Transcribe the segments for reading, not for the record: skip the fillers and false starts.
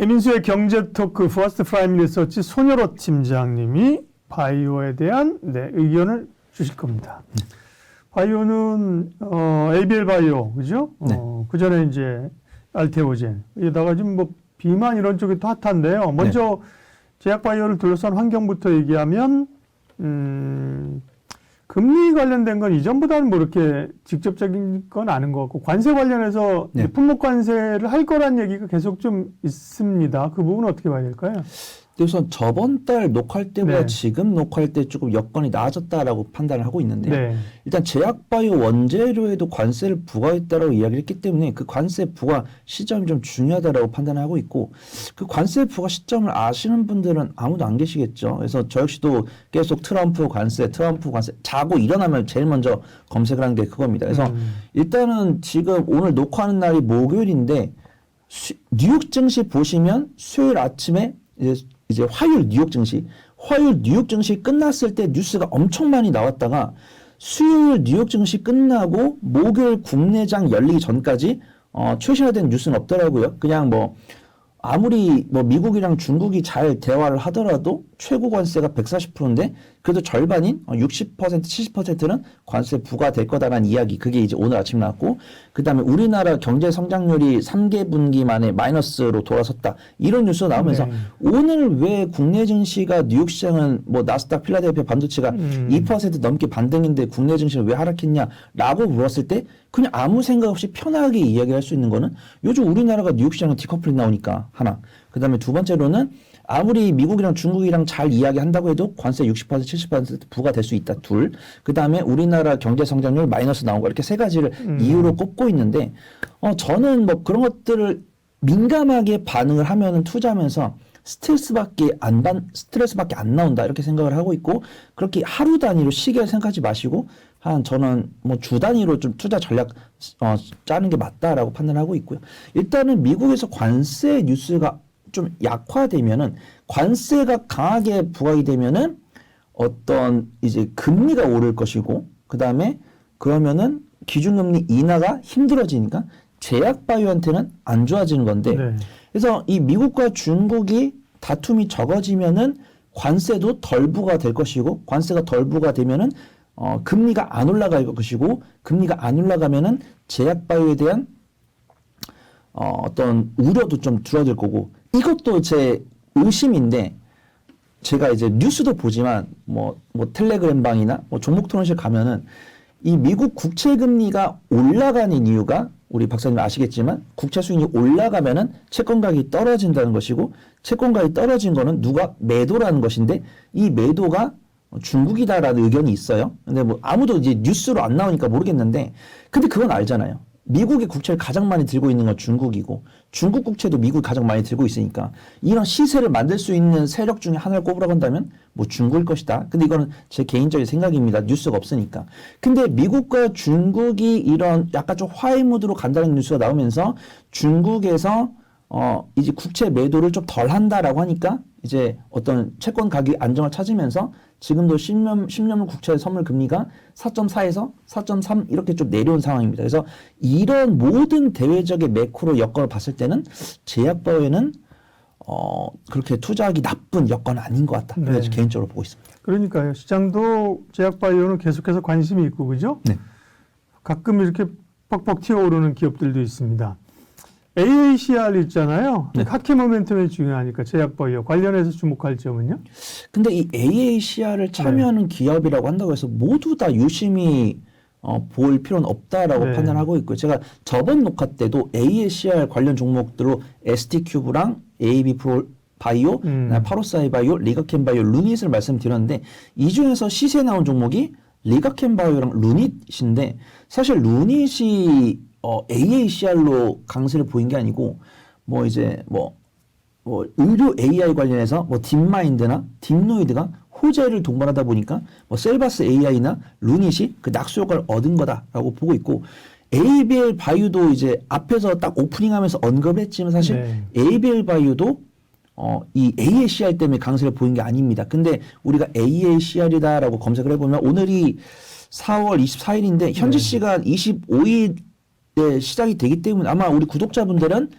배민수의 경제토크 퍼스트 프라임 리서치 손여로 팀장님이 바이오에 대한 의견을 주실 겁니다. 바이오는 ABL 바이오, 그죠? 네. 그 전에 이제 알테오젠, 여기다가 지금 뭐 비만 이런 쪽이 또 핫한데요. 먼저 제약 바이오를 둘러싼 환경부터 얘기하면 금리 관련된 건 이전보다는 뭐 이렇게 직접적인 건 아닌 것 같고, 관세 관련해서 네. 품목 관세를 할 거란 얘기가 계속 좀 있습니다. 그 부분은 어떻게 봐야 될까요? 우선 저번 달 녹화할 때보다 네. 지금 녹화할 때 조금 여건이 나아졌다라고 판단을 하고 있는데요. 네. 일단 제약바이오 원재료에도 관세를 부과했다라고 이야기를 했기 때문에 그 관세 부과 시점이 좀 중요하다라고 판단을 하고 있고, 그 관세 부과 시점을 아시는 분들은 아무도 안 계시겠죠. 그래서 저 역시도 계속 트럼프 관세 자고 일어나면 제일 먼저 검색을 하는 게 그겁니다. 그래서 일단은 지금 오늘 녹화하는 날이 목요일인데 뉴욕 증시 보시면 수요일 아침에 이제 화요일 뉴욕 증시 끝났을 때 뉴스가 엄청 많이 나왔다가 수요일 뉴욕 증시 끝나고 목요일 국내장 열리기 전까지 최신화된 뉴스는 없더라고요. 그냥 뭐 아무리 뭐 미국이랑 중국이 잘 대화를 하더라도 최고 관세가 140%인데 그래도 절반인 60% 70%는 관세 부과될 거다라는 이야기, 그게 이제 오늘 아침 나왔고, 그다음에 우리나라 경제 성장률이 3개 분기 만에 마이너스로 돌아섰다, 이런 뉴스가 나오면서 오늘 왜 국내 증시가 뉴욕 시장은 뭐 나스닥 필라델피아 반도체가 2% 넘게 반등인데 국내 증시는 왜 하락했냐라고 물었을 때 그냥 아무 생각 없이 편하게 이야기할 수 있는 거는 요즘 우리나라가 뉴욕 시장은 디커플링 나오니까 하나, 그다음에 두 번째로는 아무리 미국이랑 중국이랑 잘 이야기한다고 해도 관세 60% 70% 부과될 수 있다, 둘. 그다음에 우리나라 경제 성장률 마이너스 나온 거, 이렇게 세 가지를 이유로 꼽고 있는데 저는 뭐 그런 것들을 민감하게 반응을 하면은 투자하면서 스트레스밖에 안 나온다, 이렇게 생각을 하고 있고, 그렇게 하루 단위로 시계를 생각하지 마시고 저는 뭐 주 단위로 좀 투자 전략 짜는 게 맞다라고 판단하고 있고요. 일단은 미국에서 관세 뉴스가 좀 약화되면은, 관세가 강하게 부과이 되면은 어떤 이제 금리가 오를 것이고, 그 다음에 그러면은 기준금리 인하가 힘들어지니까 제약바이오한테는 안 좋아지는 건데, 그래서 이 미국과 중국이 다툼이 적어지면은 관세도 덜 부과될 것이고, 관세가 덜 부과되면은 금리가 안 올라갈 것이고, 금리가 안 올라가면은 제약바이오에 대한 어떤 우려도 좀 줄어들 거고, 이것도 제 의심인데, 제가 이제 뉴스도 보지만 뭐 텔레그램 방이나 뭐 종목 토론실 가면은 이 미국 국채 금리가 올라가는 이유가, 우리 박사님 아시겠지만 국채 수익률이 올라가면은 채권 가격이 떨어진다는 것이고, 채권 가격이 떨어진 거는 누가 매도라는 것인데, 이 매도가 중국이다라는 의견이 있어요. 근데 뭐 아무도 이제 뉴스로 안 나오니까 모르겠는데, 근데 그건 알잖아요. 미국의 국채를 가장 많이 들고 있는 건 중국이고, 중국 국채도 미국이 가장 많이 들고 있으니까 이런 시세를 만들 수 있는 세력 중에 하나를 꼽으라고 한다면 뭐 중국일 것이다. 근데 이거는 제 개인적인 생각입니다. 뉴스가 없으니까. 근데 미국과 중국이 이런 약간 좀 화해 무드로 간다는 뉴스가 나오면서 중국에서 이제 국채 매도를 좀 덜 한다라고 하니까 이제 어떤 채권 가격 안정을 찾으면서 지금도 10년물 국채 선물 금리가 4.4에서 4.3 이렇게 좀 내려온 상황입니다. 그래서 이런 모든 대외적인 매크로 여건을 봤을 때는 제약바이오는 그렇게 투자하기 나쁜 여건은 아닌 것 같다. 그래서 개인적으로 보고 있습니다. 그러니까요. 시장도 제약바이오는 계속해서 관심이 있고, 그죠? 네. 가끔 이렇게 퍽퍽 튀어오르는 기업들도 있습니다. AACR 있잖아요. 핫케 모멘텀이 중요하니까 제약바이오 관련해서 주목할 점은요? 근데 이 AACR을 참여하는 기업이라고 한다고 해서 모두 다 유심히 볼 필요는 없다라고 판단하고 있고요. 제가 저번 녹화 때도 AACR 관련 종목들로 ST큐브랑 AB 바이오, 파로사이 바이오, 리가켄 바이오, 루닛을 말씀드렸는데, 이 중에서 시세 나온 종목이 리가켄 바이오랑 루닛인데, 사실 루닛이 AACR로 강세를 보인 게 아니고, 뭐 이제 뭐 의료 AI 관련해서 뭐 딥마인드나 딥노이드가 호재를 동반하다 보니까 뭐 셀바스 AI나 루닛이 그 낙수 효과를 얻은 거다라고 보고 있고, ABL 바이오도 이제 앞에서 딱 오프닝하면서 언급했지만 사실 ABL 바이오도 이 AACR 때문에 강세를 보인 게 아닙니다. 근데 우리가 AACR이다라고 검색을 해보면 오늘이 4월 24일인데 현지 시간 25일에 시작이 되기 때문에 아마 우리 구독자분들은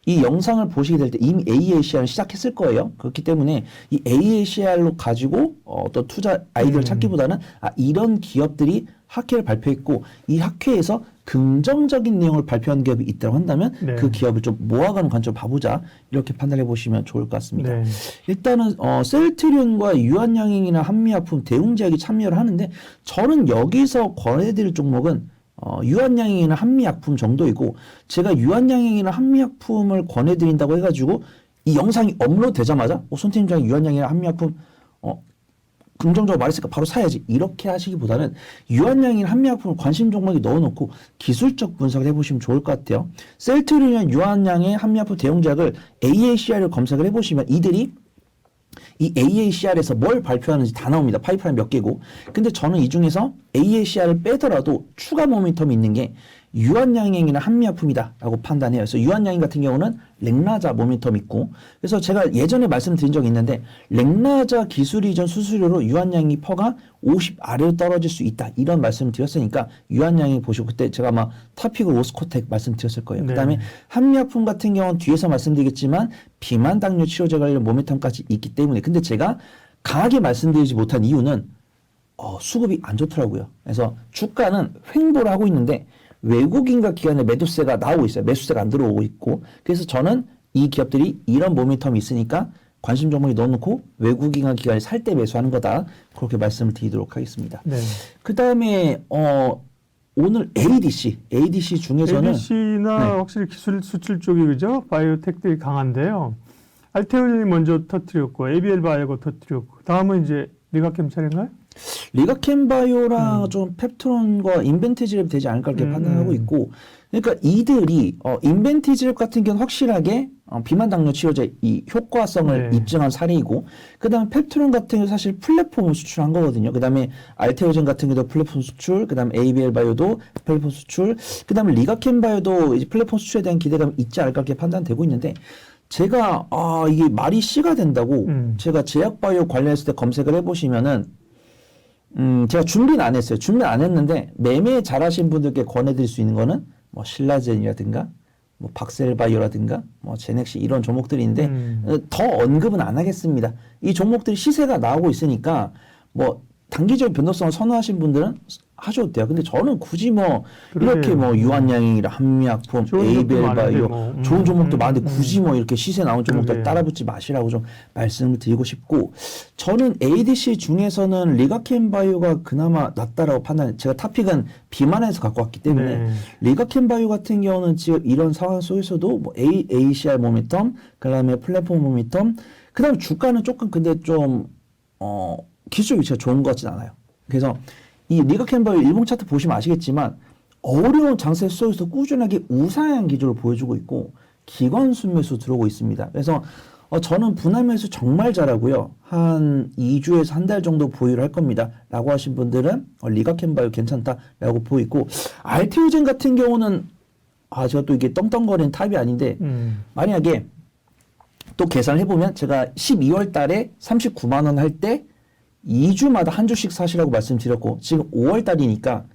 이 영상을 보시게 될 때 이미 AACR을 시작했을 거예요. 그렇기 때문에 이 AACR로 가지고 어떤 투자 아이디어를 찾기보다는 이런 기업들이 학회를 발표했고 이 학회에서 긍정적인 내용을 발표한 기업이 있다고 한다면 네. 그 기업을 좀 모아가는 관점으로 봐보자 이렇게 판단해 보시면 좋을 것 같습니다. 네. 일단은 셀트리온과 유한양행이나 한미약품, 대웅제약이 참여를 하는데 저는 여기서 권해드릴 종목은 유한양행이나 한미약품 정도이고 제가 유한양행이나 한미약품을 권해드린다고 해가지고 이 영상이 업로드 되자마자 손팀장이 유한양행이나 한미약품 긍정적으로 말했으니까 바로 사야지 이렇게 하시기보다는 유한양행 한미약품을 관심 종목에 넣어놓고 기술적 분석을 해보시면 좋을 것 같아요. 셀트리온 유한양행 한미약품 대웅제약을 AACR을 검색을 해보시면 이들이 이 AACR에서 뭘 발표하는지 다 나옵니다. 파이프라인 몇 개고. 근데 저는 이 중에서 AACR을 빼더라도 추가 모멘텀이 있는 게 유한양행이나 한미약품이다라고 판단해요. 그래서 유한양행 같은 경우는 렉나자 모멘텀 있고, 그래서 제가 예전에 말씀드린 적이 있는데 렉나자 기술 이전 수수료로 유한양행 퍼가 50 아래로 떨어질 수 있다 이런 말씀을 드렸으니까 유한양행 보시고 그때 제가 아마 타픽을 오스코텍 말씀드렸을 거예요. 네. 그다음에 한미약품 같은 경우는 뒤에서 말씀드리겠지만 비만 당뇨 치료제 관련 모멘텀까지 있기 때문에 근데 제가 강하게 말씀드리지 못한 이유는 수급이 안 좋더라고요. 그래서 주가는 횡보를 하고 있는데 외국인과 기관의 매도세가 나오고 있어요. 매수세가 안 들어오고 있고. 그래서 저는 이 기업들이 이런 모멘텀이 있으니까 관심 종목에 넣어놓고 외국인과 기관이 살 때 매수하는 거다. 그렇게 말씀을 드리도록 하겠습니다. 네. 그 다음에 오늘 ADC 중에서는 ADC나 네. 확실히 기술 수출 쪽이 그죠? 바이오텍들이 강한데요. 알테오젠이 먼저 터뜨렸고 ABL 바이오가 터뜨렸고 다음은 이제 리가캠 차례인가요? 리가캠바이오랑 좀 펩트론과 인벤티지랩 되지 않을까 그렇게 판단하고 있고 그러니까 이들이 인벤티지랩 같은 경우는 확실하게 비만 당뇨 치료제 이 효과성을 네. 입증한 사례이고 그다음에 펩트론 같은 경우 사실 플랫폼을 수출한 거거든요. 그다음에 알테오젠 같은 경우도 플랫폼 수출, 그다음에 ABL 바이오도 플랫폼 수출, 그다음에 리가캠바이오도 이제 플랫폼 수출에 대한 기대감이 있지 않을까 그렇게 판단되고 있는데 제가 이게 말이 C가 된다고 제가 제약바이오 관련했을 때 검색을 해보시면은 제가 준비는 안 했어요. 준비는 안 했는데 매매 잘하신 분들께 권해드릴 수 있는 거는 뭐 신라젠이라든가 뭐 박셀바이오라든가 뭐 제넥시 이런 종목들이 있는데 더 언급은 안 하겠습니다. 이 종목들이 시세가 나오고 있으니까 뭐 단기적 변동성을 선호하신 분들은 하셔도 돼요. 근데 저는 굳이 뭐 이렇게 뭐 유한양행이라 한미약품, ABL 바이오 좋은 종목도 많은데 굳이 뭐 이렇게 시세 나온 종목들 따라붙지 마시라고 좀 말씀을 드리고 싶고 저는 ADC 중에서는 리가캠 바이오가 그나마 낫다라고 판단. 제가 타픽은 비만에서 갖고 왔기 때문에 리가캠 바이오 같은 경우는 지금 이런 상황 속에서도 뭐 AACR 모멘텀, 그다음에 플랫폼 모멘텀, 그다음에 주가는 조금 근데 좀 기술 위치가 좋은 것 같진 않아요. 그래서 이 리가캠바이오 일봉 차트 보시면 아시겠지만 어려운 장세 속에서 꾸준하게 우상향 기조를 보여주고 있고 기관 순매수 들어오고 있습니다. 그래서 저는 분할 매수 정말 잘하고요. 한 2주에서 한 달 정도 보유를 할 겁니다. 라고 하신 분들은 리가캠바이오 괜찮다라고 보이고 알테오젠 같은 경우는 제가 또 이게 떵떵거리는 탑이 아닌데 만약에 또 계산을 해보면 제가 12월 달에 39만 원 할 때 2주마다 한 주씩 사시라고 말씀드렸고 지금 5월 달이니까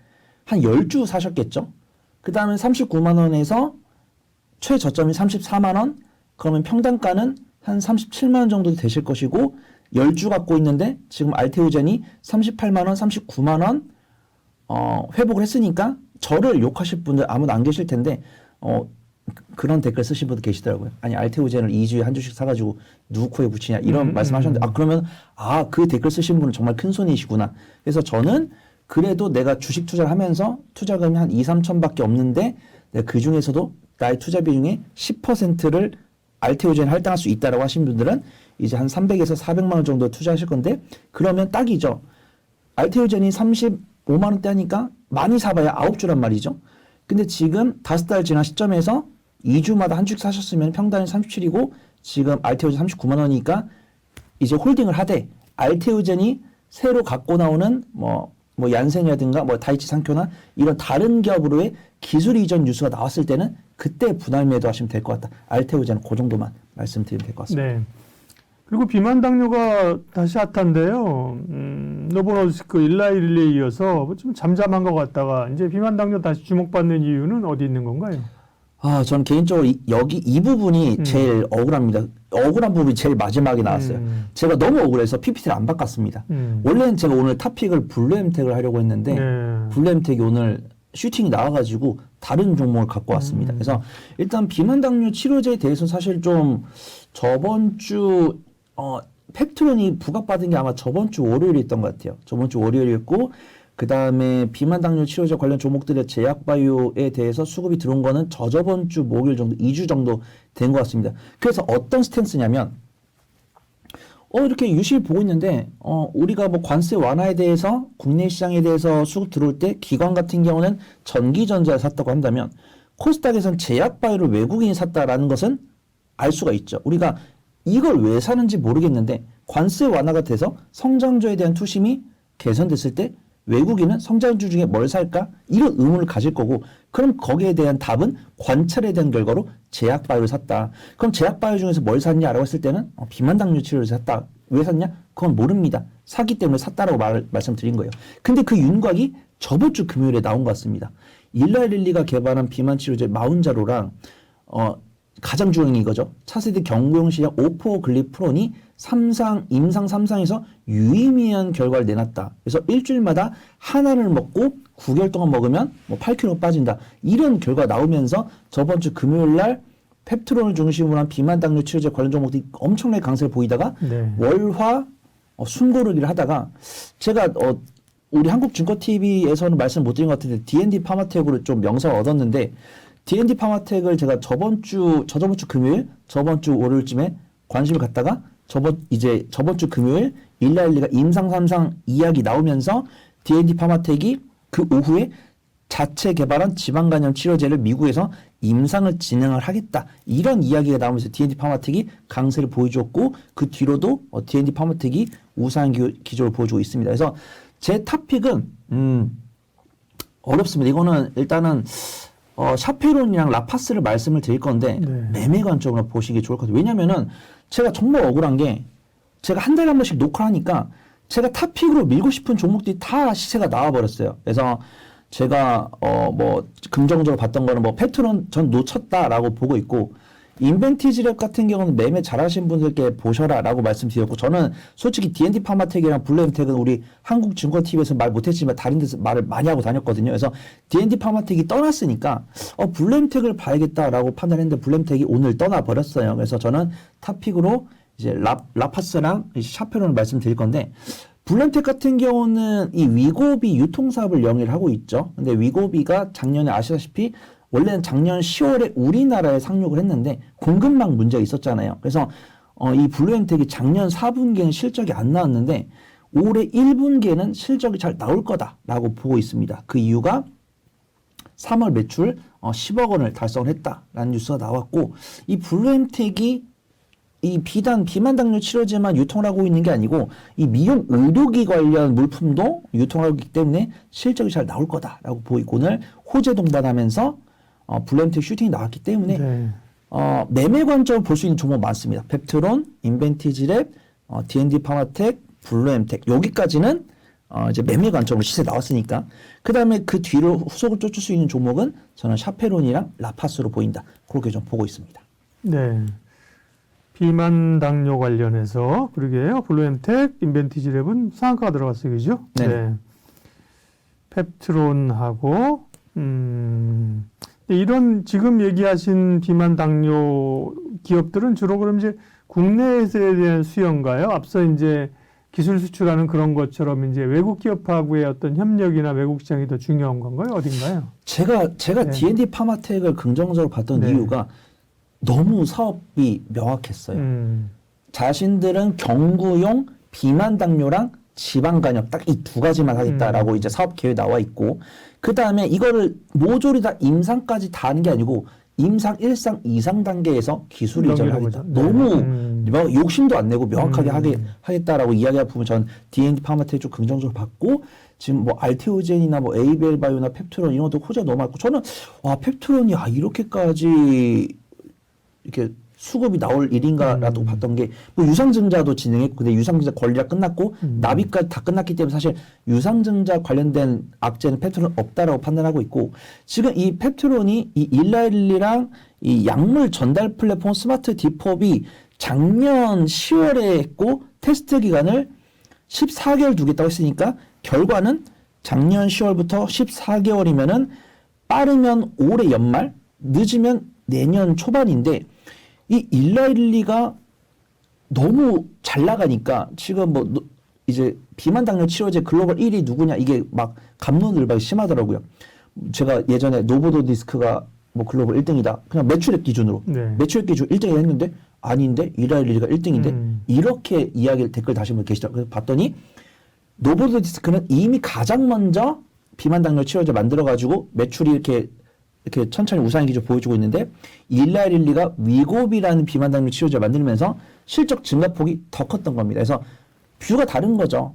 한 10주 사셨겠죠. 그 다음에 39만 원에서 최저점이 34만 원, 그러면 평단가는 한 37만 원 정도 되실 것이고 10주 갖고 있는데 지금 알테오젠이 38만 원, 39만 원 회복을 했으니까 저를 욕하실 분들 아무도 안 계실 텐데 그런 댓글 쓰신 분도 계시더라고요. 아니 알테오젠을 2주에 한 주씩 사가지고 누구 코에 붙이냐 이런 말씀하셨는데 그러면 그 댓글 쓰신 분은 정말 큰 손이시구나. 그래서 저는 그래도 내가 주식 투자를 하면서 투자금이 한 2, 3천밖에 없는데 내가 그 중에서도 나의 투자 비중의 10%를 알테오젠에 할당할 수 있다라고 하신 분들은 이제 한 300에서 400만 원 정도 투자하실 건데 그러면 딱이죠. 알테오젠이 35만 원대 하니까 많이 사봐야 9주란 말이죠. 근데 지금 5달 지난 시점에서 2주마다 한 주씩 사셨으면 평단이 37이고 지금 알테오젠 39만 원이니까 이제 홀딩을 하되 알테오젠이 새로 갖고 나오는 뭐 얀센이라든가 뭐 다이치 상표나 이런 다른 기업으로의 기술 이전 뉴스가 나왔을 때는 그때 분할 매도하시면 될 것 같다. 알테오젠은 그 정도만 말씀드리면 될 것 같습니다. 네. 그리고 비만 당뇨가 다시 핫한데요. 노보노디스크 일라이릴레에 이어서 좀 잠잠한 것 같다가 이제 비만 당뇨 다시 주목받는 이유는 어디 있는 건가요? 저는 개인적으로 여기 이 부분이 제일 억울합니다. 억울한 부분이 제일 마지막에 나왔어요. 제가 너무 억울해서 PPT를 안 바꿨습니다. 원래는 제가 오늘 탑픽을 블루엠텍을 하려고 했는데 네. 블루엠텍이 오늘 슈팅이 나와가지고 다른 종목을 갖고 왔습니다. 그래서 일단 비만 당뇨 치료제에 대해서는 사실 좀 저번 주 펩트론이 부각받은 게 아마 저번 주 월요일이었던 것 같아요. 저번 주 월요일이었고 그 다음에 비만 당뇨 치료제 관련 종목들의 제약바이오에 대해서 수급이 들어온 거는 저저번 주 목요일 정도, 2주 정도 된 것 같습니다. 그래서 어떤 스탠스냐면, 이렇게 유심히 보고 있는데, 우리가 뭐 관세 완화에 대해서 국내 시장에 대해서 수급 들어올 때 기관 같은 경우는 전기전자를 샀다고 한다면, 코스닥에선 제약바이오를 외국인이 샀다라는 것은 알 수가 있죠. 우리가 이걸 왜 사는지 모르겠는데, 관세 완화가 돼서 성장주에 대한 투심이 개선됐을 때, 외국인은 성장주 중에 뭘 살까? 이런 의문을 가질 거고 그럼 거기에 대한 답은 관찰에 대한 결과로 제약바이오를 샀다. 그럼 제약바이오 중에서 뭘 샀냐라고 했을 때는 비만 당뇨 치료를 샀다. 왜 샀냐? 그건 모릅니다. 사기 때문에 샀다라고 말씀드린 거예요. 근데 그 윤곽이 저번 주 금요일에 나온 것 같습니다. 일라릴리가 개발한 비만 치료제 마운자로랑 가장 중요한 이거죠. 차세대 경구용 시약 오포글리프론이 임상 3상에서 유의미한 결과를 내놨다. 그래서 일주일마다 하나를 먹고 9개월 동안 먹으면 뭐 8kg 빠진다. 이런 결과가 나오면서 저번 주 금요일 날 펩트론을 중심으로 한 비만 당뇨 치료제 관련 종목들이 엄청나게 강세를 보이다가 네. 월화 숨고르기를 하다가 제가 우리 한국증권TV에서는 말씀 못 드린 것 같은데 D&D 파마텍으로 좀 명성을 얻었는데 D&D 파마텍을 제가 저번 주 금요일, 저번 주 월요일쯤에 관심을 갖다가 저번 주 금요일 일라일리가 임상 3상 이야기 나오면서 D&D 파마텍이 그 오후에 자체 개발한 지방간염 치료제를 미국에서 임상을 진행을 하겠다. 이런 이야기가 나오면서 D&D 파마텍이 강세를 보여줬고 그 뒤로도 D&D 파마텍이 우상한 기조를 보여주고 있습니다. 그래서 제 탑픽은 어렵습니다. 이거는 일단은 샤페론이랑 라파스를 말씀을 드릴 건데 네. 매매 관점으로 보시기 좋을 것 같아요. 왜냐면은 제가 정말 억울한 게 제가 한 달에 한 번씩 녹화하니까 제가 탑픽으로 밀고 싶은 종목들이 다 시세가 나와버렸어요. 그래서 제가 뭐 긍정적으로 봤던 거는 뭐 펩트론 전 놓쳤다라고 보고 있고 인벤티지랩 같은 경우는 매매 잘하신 분들께 보셔라라고 말씀드렸고 저는 솔직히 D&D 파마텍이랑 블루엠텍은 우리 한국증권TV에서 말 못했지만 다른 데서 말을 많이 하고 다녔거든요. 그래서 D&D 파마텍이 떠났으니까 블루엠텍을 봐야겠다라고 판단했는데 블루엠텍이 오늘 떠나버렸어요. 그래서 저는 탑픽으로 이제 라파스랑 샤페론을 말씀드릴 건데 블루엠텍 같은 경우는 이 위고비 유통사업을 영위를 하고 있죠. 근데 위고비가 작년에 아시다시피 원래는 작년 10월에 우리나라에 상륙을 했는데 공급망 문제가 있었잖아요. 그래서 이 블루엠텍이 작년 4분기에는 실적이 안 나왔는데 올해 1분기에는 실적이 잘 나올 거다라고 보고 있습니다. 그 이유가 3월 매출 10억 원을 달성을 했다라는 뉴스가 나왔고 이 블루엠텍이 이 비만 당뇨 치료제만 유통을 하고 있는 게 아니고 이 미용 의료기 관련 물품도 유통하고 있기 때문에 실적이 잘 나올 거다라고 보이고 오늘 호재 동반하면서 블루엠텍 슈팅이 나왔기 때문에 네. 매매 관점을 볼 수 있는 종목 많습니다. 펩트론, 인벤티지랩, D&D 파마텍, 블루엠텍 여기까지는 이제 매매 관점으로 시세 나왔으니까 그 다음에 그 뒤로 후속을 쫓을 수 있는 종목은 저는 샤페론이랑 라파스로 보인다. 그렇게 좀 보고 있습니다. 네. 비만 당뇨 관련해서 그러게요. 블루엠텍, 인벤티지랩은 상한가가 들어갔어요. 그죠? 네. 펩트론하고 이런 지금 얘기하신 비만 당뇨 기업들은 주로 그럼 이제 국내에서에 대한 수요인가요? 앞서 이제 기술 수출하는 그런 것처럼 이제 외국 기업하고의 어떤 협력이나 외국 시장이 더 중요한 건가요? 어딘가요? 제가 네. D&D 파마텍을 긍정적으로 봤던 네. 이유가 너무 사업이 명확했어요. 자신들은 경구용 비만 당뇨랑 지방간염 딱 이 두 가지만 하겠다라고 이제 사업 계획 나와 있고 그 다음에 이거를 모조리 다 임상까지 다 하는 게 아니고 임상 1상 2상 단계에서 기술 이전을 하겠다. 네. 너무 욕심도 안 내고 명확하게 하겠다라고 이야기할 부분 전 D&D 파마텍 좀 긍정적으로 봤고 지금 뭐 알테오젠이나 뭐 에이벨 바이오나 펩트론 이런 것도 호재 너무 많고 저는 와 펩트론이 이렇게까지 이렇게 수급이 나올 일인가라고 봤던 게 뭐 유상증자도 진행했고 근데 유상증자 권리가 끝났고 납입까지 다 끝났기 때문에 사실 유상증자 관련된 악재는 펩트론 없다라고 판단하고 있고 지금 이 펩트론이 이 일라일리랑 이 약물 전달 플랫폼 스마트 디법이 작년 10월에 했고 테스트 기간을 14개월 두겠다고 했으니까 결과는 작년 10월부터 14개월이면은 빠르면 올해 연말, 늦으면 내년 초반인데 이 일라일리가 너무 잘 나가니까 지금 뭐 이제 비만 당뇨 치료제 글로벌 1위 누구냐 이게 막 갑론을박이 심하더라고요. 제가 예전에 노보노디스크가 뭐 글로벌 1등이다. 그냥 매출액 기준으로 네. 매출액 기준 1등이 했는데 아닌데 일라일리가 1등인데 이렇게 이야기를 댓글 다신 분 계시더라고요. 그래서 봤더니 노보노디스크는 이미 가장 먼저 비만 당뇨 치료제 만들어 가지고 매출이 이렇게 천천히 우상의 기조 보여주고 있는데 일라일리가 위고비라는 비만 당뇨 치료제 만들면서 실적 증가폭이 더 컸던 겁니다. 그래서 뷰가 다른 거죠.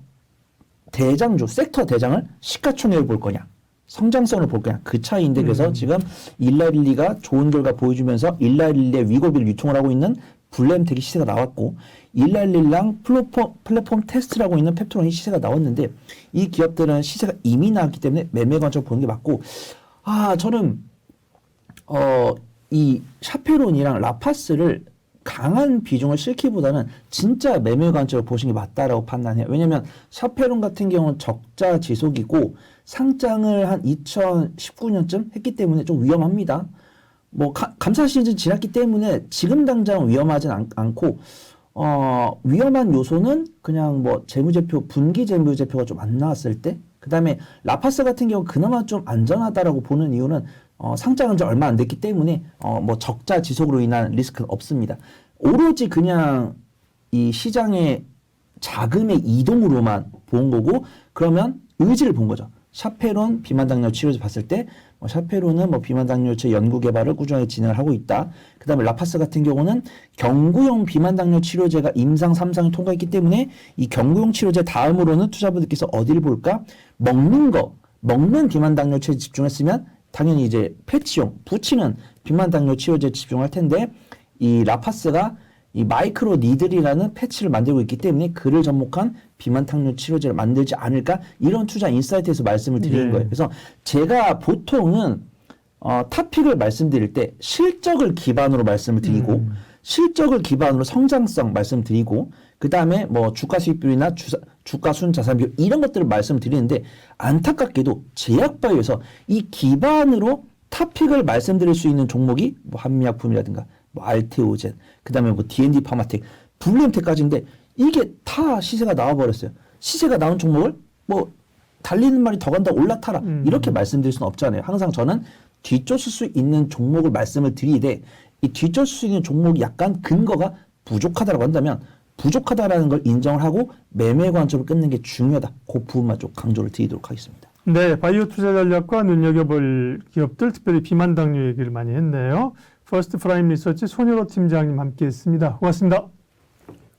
대장주 섹터 대장을 시가총액을 볼 거냐 성장성을 볼 거냐 그 차이인데 그래서 지금 일라일리가 좋은 결과 보여주면서 일라일리의 위고비를 유통을 하고 있는 블렘텍이 시세가 나왔고 일라일리랑 플랫폼 테스트라고 있는 펩트론이 시세가 나왔는데 이 기업들은 시세가 이미 나왔기 때문에 매매 관점 보는 게 맞고 저는 이 샤페론이랑 라파스를 강한 비중을 싣기보다는 진짜 매매 관점을 보시는 게 맞다라고 판단해요. 왜냐하면 샤페론 같은 경우는 적자 지속이고 상장을 한 2019년쯤 했기 때문에 좀 위험합니다. 뭐 감사 시즌 지났기 때문에 지금 당장 위험하진 않고 위험한 요소는 그냥 뭐 재무제표 분기 재무제표가 좀 안 나왔을 때 그다음에 라파스 같은 경우 그나마 좀 안전하다라고 보는 이유는 상장한 지 얼마 안 됐기 때문에 뭐 적자 지속으로 인한 리스크는 없습니다. 오로지 그냥 이 시장의 자금의 이동으로만 본 거고 그러면 의지를 본 거죠. 샤페론 비만 당뇨 치료제 봤을 때 샤페론은 뭐 비만 당뇨제 연구 개발을 꾸준하게 진행을 하고 있다. 그다음에 라파스 같은 경우는 경구용 비만 당뇨 치료제가 임상 3상을 통과했기 때문에 이 경구용 치료제 다음으로는 투자분들께서 어디를 볼까? 먹는 비만 당뇨 치료제 집중했으면 당연히 이제 패치용 붙이는 비만 당뇨 치료제에 집중할 텐데 이 라파스가 이 마이크로 니들이라는 패치를 만들고 있기 때문에 그를 접목한 비만 당뇨 치료제를 만들지 않을까 이런 투자 인사이트에서 말씀을 드리는 거예요. 그래서 제가 보통은 탑픽을 말씀드릴 때 실적을 기반으로 말씀을 드리고 실적을 기반으로 성장성 말씀드리고 그 다음에 뭐 주가 수익률이나 주가 순 자산 비율 이런 것들을 말씀드리는데 안타깝게도 제약바이오에서 이 기반으로 탑픽을 말씀드릴 수 있는 종목이 뭐 한미약품이라든가 뭐 알테오젠 그 다음에 뭐 D&D 파마텍 블루엠텍까지인데 이게 다 시세가 나와버렸어요. 시세가 나온 종목을 뭐 달리는 말이 더 간다 올라타라 이렇게 말씀드릴 수는 없잖아요. 항상 저는 뒤쫓을 수 있는 종목을 말씀을 드리되 이 뒤쫓을 수 있는 종목이 약간 근거가 부족하다고 한다면 부족하다라는 걸 인정을 하고 매매 관점을 끊는 게 중요하다. 그 부분만 좀 강조를 드리도록 하겠습니다. 네, 바이오 투자 전략과 눈여겨볼 기업들, 특별히 비만 당뇨 얘기를 많이 했네요. 퍼스트 프라임 리서치 손유로 팀장님 함께했습니다. 고맙습니다.